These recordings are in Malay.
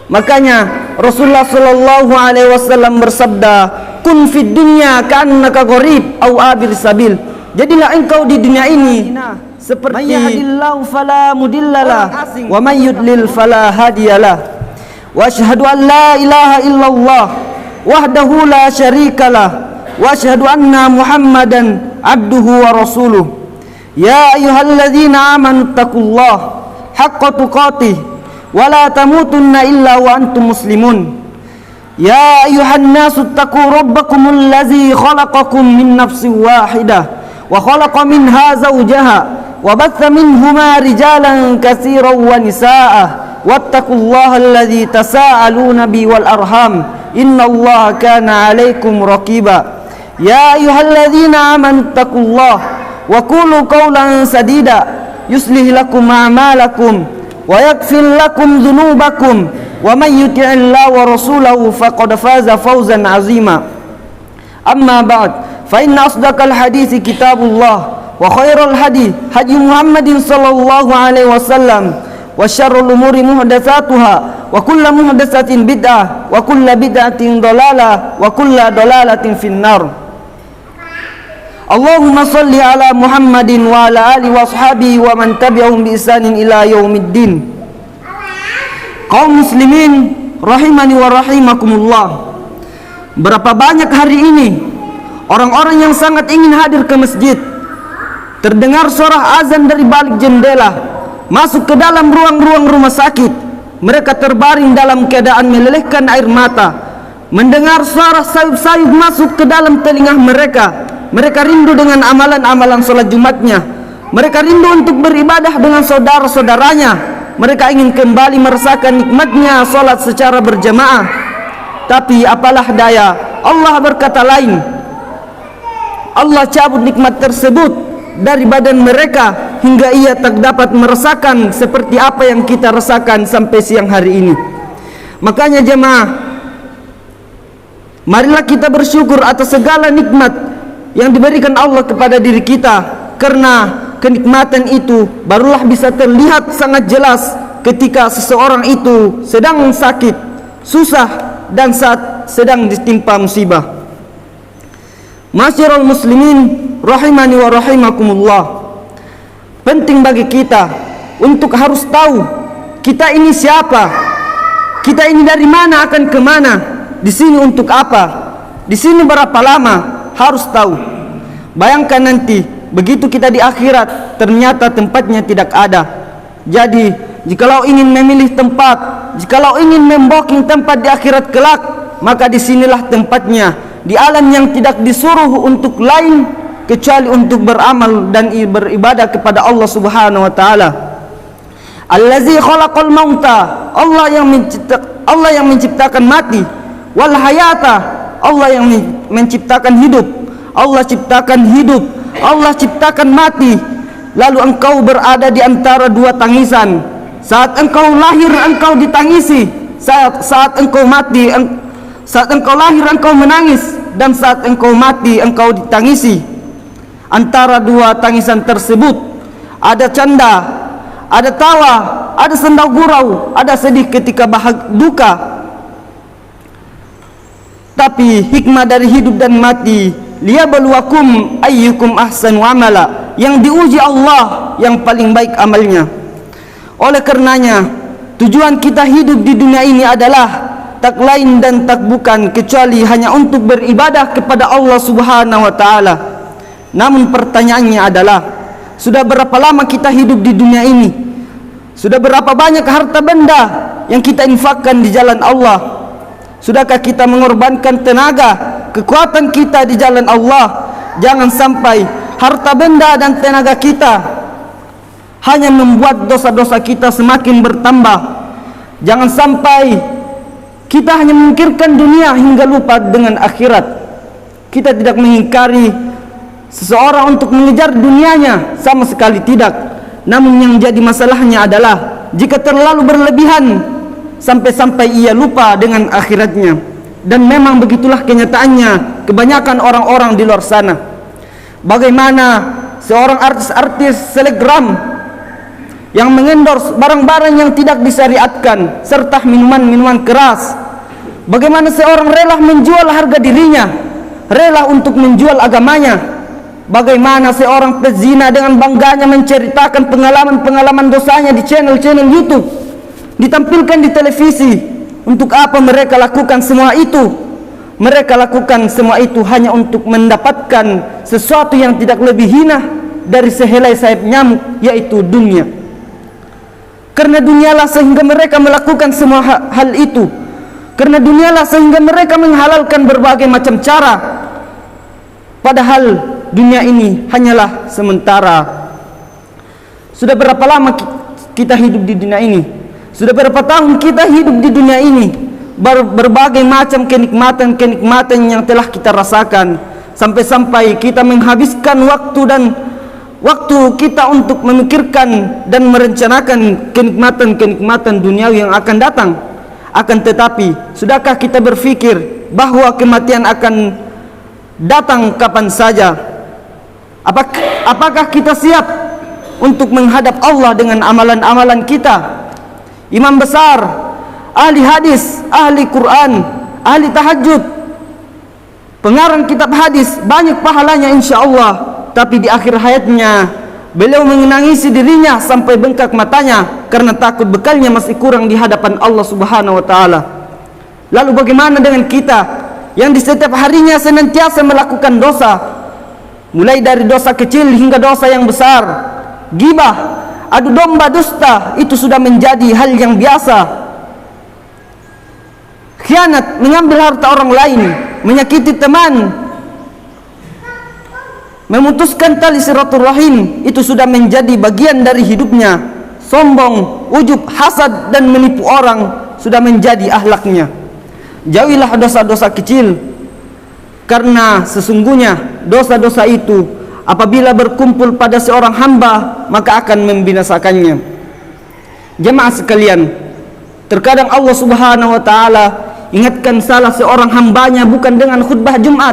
Makanya Rasulullah sallallahu alaihi wasallam bersabda, "Kun fid dunya ka'annaka gharib aw abir sabil." Jadilah engkau di dunia ini seperti yahdillahu fala mudillalah wa may yudlil fala hadiyalah. Wa asyhadu an la ilaha illallah wahdahu la syarikalah wa asyhadu anna Muhammadan abduhu wa rasuluh. Ya ayyuhalladzina amanu taqullaha haqqa tuqatih wa la tamutunna illa wa antum muslimun. Ya ayyuhan nasu taqu rabbakumul ladzi khalaqakum min nafsin wahidah wa khalaqa minha zawjaha wa batha minhuma rijalan katsiran wa nisaa wattaqullaha alladzi tasaaluna bihi wal arham innallaha kana 'alaikum raqiba. Ya ayyuhalladzina amanu taqullaha wa qulu qawlan sadida yuslih lakum a'malakum wa yaghfir lakum dhunubakum wa may yuti'illaha wa rasulahu faqad faza fawzan 'azima. Amma ba'd, fa inna asdaqal hadithi kitabullah wa khairal hadi hadi Muhammadin sallallahu alaihi wasallam wa syarrul umuri muhdatsatuha wa kullu muhdatsatin bid'ah wa kullu bid'atin dhalalah wa kullu dhalalatin finnar. Allahumma salli ala Muhammadin wa ala alihi wa ashabihi wa man tabi'ahum bi ihsanin ila yaumiddin. Kaum muslimin rahimani wa rahimakumullah. Berapa banyak hari ini orang-orang yang sangat ingin hadir ke masjid, terdengar suara azan dari balik jendela, masuk ke dalam ruang-ruang rumah sakit, mereka terbaring dalam keadaan melelehkan air mata, mendengar suara sayup-sayup masuk ke dalam telinga mereka. Mereka rindu dengan amalan-amalan sholat Jumatnya. Mereka rindu untuk beribadah dengan saudara-saudaranya. Mereka ingin kembali merasakan nikmatnya sholat secara berjamaah. Tapi apalah daya, Allah berkata lain. Allah cabut nikmat tersebut dari badan mereka hingga ia tak dapat merasakan seperti apa yang kita rasakan sampai siang hari ini. Makanya jemaah, marilah kita bersyukur atas segala nikmat yang diberikan Allah kepada diri kita, karena kenikmatan itu barulah bisa terlihat sangat jelas ketika seseorang itu sedang sakit, susah, dan saat sedang ditimpa musibah. Masyiral muslimin rahimani wa rahimakumullah. Penting bagi kita untuk harus tahu kita ini siapa, kita ini dari mana akan kemana, di sini untuk apa, di sini berapa lama. Harus tahu. Bayangkan nanti begitu kita di akhirat ternyata tempatnya tidak ada. Jadi jikalau ingin memilih tempat, jikalau ingin memboking tempat di akhirat kelak, maka disinilah tempatnya, di alam yang tidak disuruh untuk lain kecuali untuk beramal dan beribadah kepada Allah Subhanahu wa taala. Allazi khalaqal mauta, Allah yang menciptakan mati, wal hayata, Allah yang menciptakan hidup. Allah ciptakan hidup, Allah ciptakan mati. Lalu engkau berada di antara dua tangisan. Saat engkau lahir engkau ditangisi, saat engkau mati, saat engkau lahir engkau menangis, dan saat engkau mati engkau ditangisi. Antara dua tangisan tersebut ada canda, ada tawa, ada senda gurau, ada sedih ketika duka. Tapi hikmah dari hidup dan mati, liyabluwakum ayyukum ahsanu amala, yang diuji Allah yang paling baik amalnya. Oleh karenanya, tujuan kita hidup di dunia ini adalah tak lain dan tak bukan kecuali hanya untuk beribadah kepada Allah Subhanahu wa taala. Namun pertanyaannya adalah, sudah berapa lama kita hidup di dunia ini? Sudah berapa banyak harta benda yang kita infakkan di jalan Allah? Sudahkah kita mengorbankan tenaga, kekuatan kita di jalan Allah? Jangan sampai harta benda dan tenaga kita hanya membuat dosa-dosa kita semakin bertambah. Jangan sampai kita hanya memikirkan dunia hingga lupa dengan akhirat. Kita tidak mengingkari seseorang untuk mengejar dunianya, sama sekali tidak. Namun yang jadi masalahnya adalah jika terlalu berlebihan sampai-sampai ia lupa dengan akhiratnya. Dan memang begitulah kenyataannya kebanyakan orang-orang di luar sana. Bagaimana seorang artis-artis selebgram yang mengendorse barang-barang yang tidak disyariatkan serta minuman-minuman keras. Bagaimana seorang rela menjual harga dirinya, rela untuk menjual agamanya. Bagaimana seorang pezina dengan bangganya menceritakan pengalaman-pengalaman dosanya di channel-channel YouTube, ditampilkan di televisi. Untuk apa mereka lakukan semua itu? Mereka lakukan semua itu hanya untuk mendapatkan sesuatu yang tidak lebih hina dari sehelai sayap nyamuk, yaitu dunia. Karena dunialah sehingga mereka melakukan semua hal itu. Karena dunialah sehingga mereka menghalalkan berbagai macam cara. Padahal dunia ini hanyalah sementara. Sudah berapa lama kita hidup di dunia ini? Sudah berapa tahun kita hidup di dunia ini? Berbagai macam kenikmatan-kenikmatan yang telah kita rasakan, sampai-sampai kita menghabiskan waktu kita untuk memikirkan dan merencanakan kenikmatan-kenikmatan duniawi yang akan datang. Akan tetapi, sudahkah kita berpikir bahwa kematian akan datang kapan saja? Apakah kita siap untuk menghadap Allah dengan amalan-amalan kita? Imam besar, ahli hadis, ahli Quran, ahli tahajud, pengarang kitab hadis, banyak pahalanya insyaAllah. Tapi di akhir hayatnya beliau menangisi dirinya sampai bengkak matanya karena takut bekalnya masih kurang di hadapan Allah Subhanahu wa taala. Lalu bagaimana dengan kita yang di setiap harinya senantiasa melakukan dosa, mulai dari dosa kecil hingga dosa yang besar? Ghibah, adu domba, dusta, itu sudah menjadi hal yang biasa. Khianat, mengambil harta orang lain, menyakiti teman, memutuskan tali silaturahim, itu sudah menjadi bagian dari hidupnya. Sombong, ujub, hasad, dan menipu orang sudah menjadi akhlaknya. Jauhilah dosa-dosa kecil, karena sesungguhnya dosa-dosa itu apabila berkumpul pada seorang hamba maka akan membinasakannya. Jemaah sekalian, terkadang Allah Subhanahu wa taala ingatkan salah seorang hambanya bukan dengan khutbah Jumat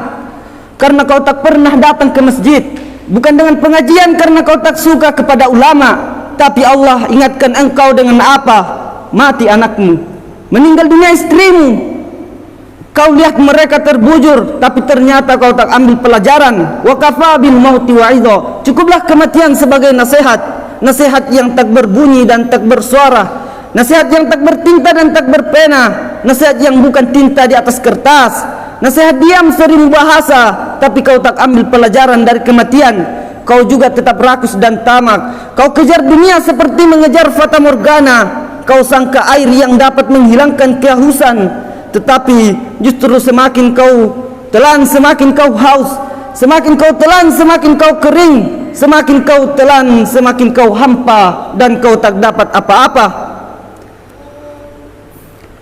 karena kau tak pernah datang ke masjid, bukan dengan pengajian karena kau tak suka kepada ulama, tapi Allah ingatkan engkau dengan apa? Mati anakmu, meninggal dunia istrimu. Kau lihat mereka terbujur, tapi ternyata kau tak ambil pelajaran. Wa kafa bil mauti wa'idha. Cukuplah kematian sebagai nasihat, nasihat yang tak berbunyi dan tak bersuara, nasihat yang tak bertinta dan tak berpena, nasihat yang bukan tinta di atas kertas, nasihat diam seribu bahasa, tapi kau tak ambil pelajaran dari kematian. Kau juga tetap rakus dan tamak. Kau kejar dunia seperti mengejar fata morgana. Kau sangka air yang dapat menghilangkan kehausan, tetapi justru semakin kau telan semakin kau haus, semakin kau telan semakin kau kering, semakin kau telan semakin kau hampa, dan kau tak dapat apa-apa.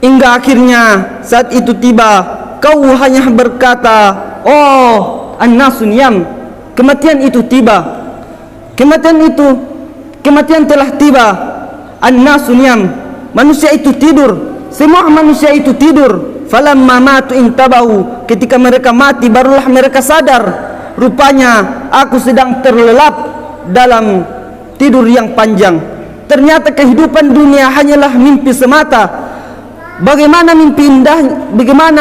Hingga akhirnya saat itu tiba, kau hanya berkata, oh an-nasun yam, kematian itu tiba, kematian telah tiba. An-nasun yam, manusia itu tidur, semua manusia itu tidur. Falamma matu intabahu, ketika mereka mati barulah mereka sadar, rupanya aku sedang terlelap dalam tidur yang panjang. Ternyata kehidupan dunia hanyalah mimpi semata. Bagaimana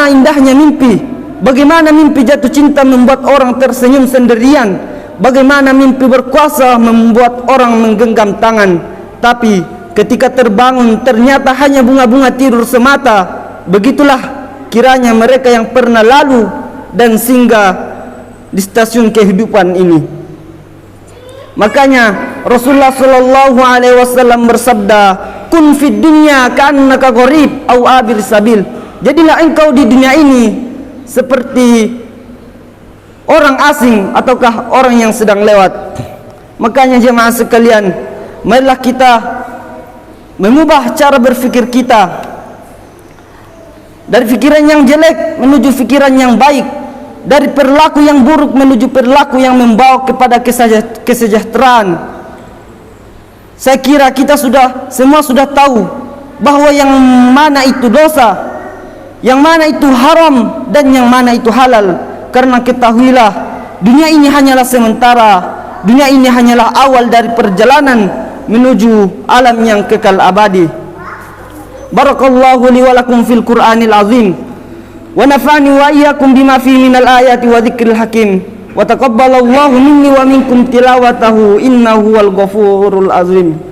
indahnya mimpi, bagaimana mimpi jatuh cinta membuat orang tersenyum sendirian, bagaimana mimpi berkuasa membuat orang menggenggam tangan, tapi ketika terbangun ternyata hanya bunga-bunga tidur semata. Begitulah kiranya mereka yang pernah lalu dan singgah di stasiun kehidupan ini. Makanya Rasulullah sallallahu alaihi wasallam bersabda, kun fid dunya ka'annaka gharib aw abir sabil. Jadilah engkau di dunia ini seperti orang asing ataukah orang yang sedang lewat. Makanya jemaah sekalian, marilah kita mengubah cara berfikir kita dari pikiran yang jelek menuju pikiran yang baik, dari perilaku yang buruk menuju perilaku yang membawa kepada kesejahteraan. Saya kira kita semua sudah tahu bahwa yang mana itu dosa, yang mana itu haram, dan yang mana itu halal. Karena ketahuilah, dunia ini hanyalah sementara, dunia ini hanyalah awal dari perjalanan, menuju alam yang kekal abadi. Barakallahu li wa lakum fil Qur'anil azim wa nafa'ani wa iyyakum bima fihi minal ayati wa dzikril hakim wa taqabbalallahu minni wa minkum tilawatahu innahu wal ghafurul azim.